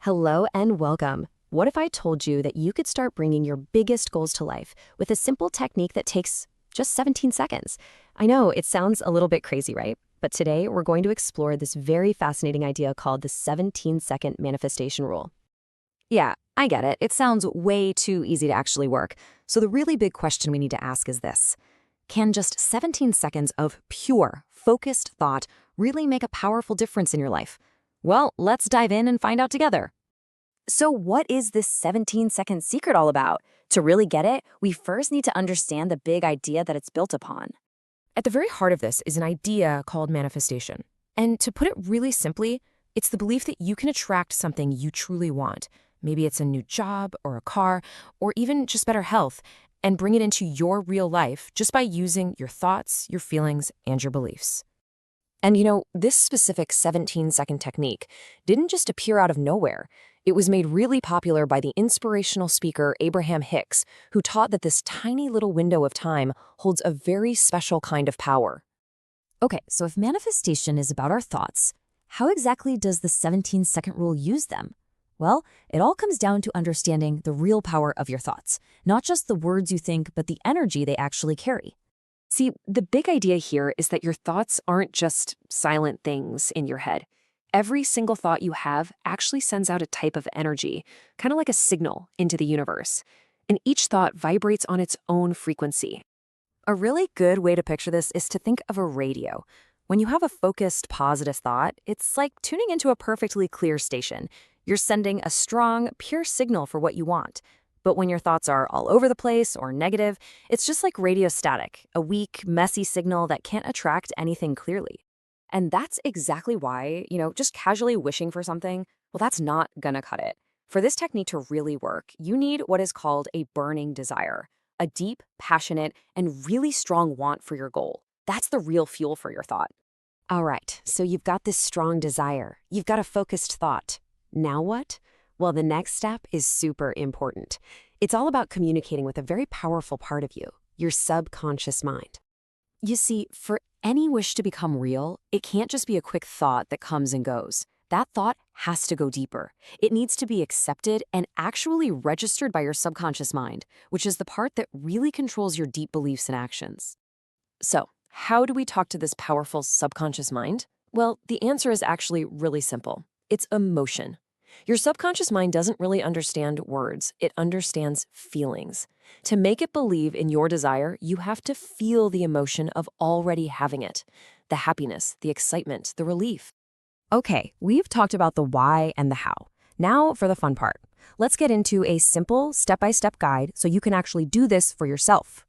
Hello and welcome. What if I told you that you could start bringing your biggest goals to life with a simple technique that takes just 17 seconds? I know it sounds a little bit crazy, right? But today we're going to explore this very fascinating idea called the 17-second manifestation rule. Yeah, I get it. It sounds way too easy to actually work. So the really big question we need to ask is this. Can just 17 seconds of pure, focused thought really make a powerful difference in your life? Well, let's dive in and find out together. So what is this 17-second secret all about? To really get it, we first need to understand the big idea that it's built upon. At the very heart of this is an idea called manifestation. And to put it really simply, it's the belief that you can attract something you truly want. Maybe it's a new job or a car or even just better health, and bring it into your real life just by using your thoughts, your feelings, and your beliefs. And this specific 17-second technique didn't just appear out of nowhere. It was made really popular by the inspirational speaker Abraham Hicks, who taught that this tiny little window of time holds a very special kind of power. Okay, so if manifestation is about our thoughts, how exactly does the 17-second rule use them? Well, it all comes down to understanding the real power of your thoughts, not just the words you think, but the energy they actually carry. See, the big idea here is that your thoughts aren't just silent things in your head. Every single thought you have actually sends out a type of energy, kind of like a signal into the universe. And each thought vibrates on its own frequency. A really good way to picture this is to think of a radio. When you have a focused, positive thought, it's like tuning into a perfectly clear station. You're sending a strong, pure signal for what you want. But when your thoughts are all over the place or negative, it's just like radio static, a weak, messy signal that can't attract anything clearly. And that's exactly why, just casually wishing for something, well, that's not gonna cut it. For this technique to really work, you need what is called a burning desire, a deep, passionate, and really strong want for your goal. That's the real fuel for your thought. All right, so you've got this strong desire. You've got a focused thought. Now what? Well, the next step is super important. It's all about communicating with a very powerful part of you, your subconscious mind. You see, for any wish to become real, it can't just be a quick thought that comes and goes. That thought has to go deeper. It needs to be accepted and actually registered by your subconscious mind, which is the part that really controls your deep beliefs and actions. So, how do we talk to this powerful subconscious mind? Well, the answer is actually really simple. It's emotion. Your subconscious mind doesn't really understand words. It understands feelings. To make it believe in your desire, you have to feel the emotion of already having it. The happiness, the excitement, the relief. Okay, we've talked about the why and the how. Now for the fun part. Let's get into a simple step-by-step guide so you can actually do this for yourself.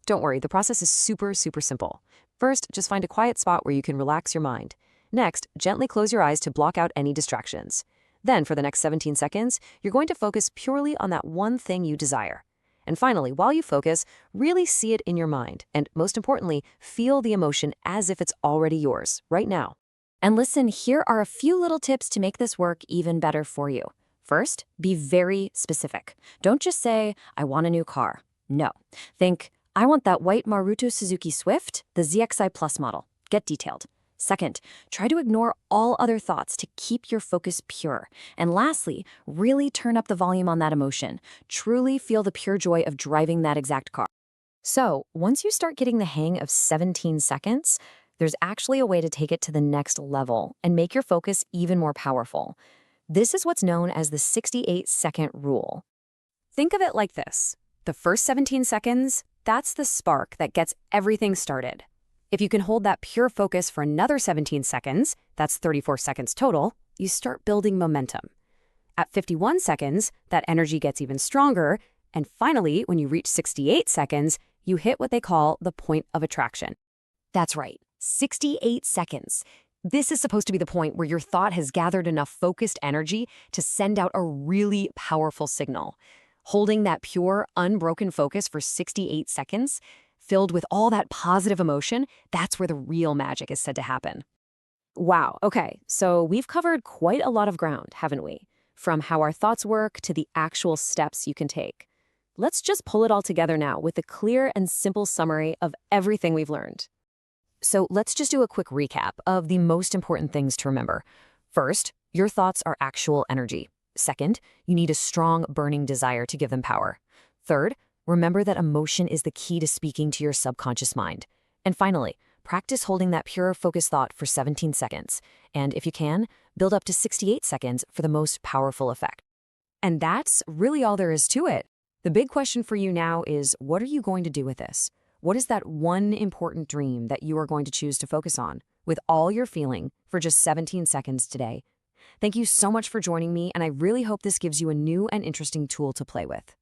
Don't worry, the process is super simple. First, just find a quiet spot where you can relax your mind. Next, gently close your eyes to block out any distractions. Then, for the next 17 seconds, you're going to focus purely on that one thing you desire. And finally, while you focus, really see it in your mind, and most importantly, feel the emotion as if it's already yours, right now. And listen, here are a few little tips to make this work even better for you. First, be very specific. Don't just say, I want a new car. No. Think, I want that white Maruto Suzuki Swift, the ZXi Plus model. Get detailed. Second, try to ignore all other thoughts to keep your focus pure. And lastly, really turn up the volume on that emotion. Truly feel the pure joy of driving that exact car. So, once you start getting the hang of 17 seconds, there's actually a way to take it to the next level and make your focus even more powerful. This is what's known as the 68-second rule. Think of it like this. The first 17 seconds, that's the spark that gets everything started. If you can hold that pure focus for another 17 seconds, that's 34 seconds total, you start building momentum. At 51 seconds, that energy gets even stronger, and finally, when you reach 68 seconds, you hit what they call the point of attraction. That's right, 68 seconds. This is supposed to be the point where your thought has gathered enough focused energy to send out a really powerful signal. Holding that pure, unbroken focus for 68 seconds, filled with all that positive emotion, that's where the real magic is said to happen. Wow, okay, so we've covered quite a lot of ground, haven't we? From how our thoughts work to the actual steps you can take. Let's just pull it all together now with a clear and simple summary of everything we've learned. So let's just do a quick recap of the most important things to remember. First, your thoughts are actual energy. Second, you need a strong, burning desire to give them power. Third, remember that emotion is the key to speaking to your subconscious mind. And finally, practice holding that pure, focused thought for 17 seconds. And if you can, build up to 68 seconds for the most powerful effect. And that's really all there is to it. The big question for you now is, what are you going to do with this? What is that one important dream that you are going to choose to focus on with all your feeling for just 17 seconds today? Thank you so much for joining me, and I really hope this gives you a new and interesting tool to play with.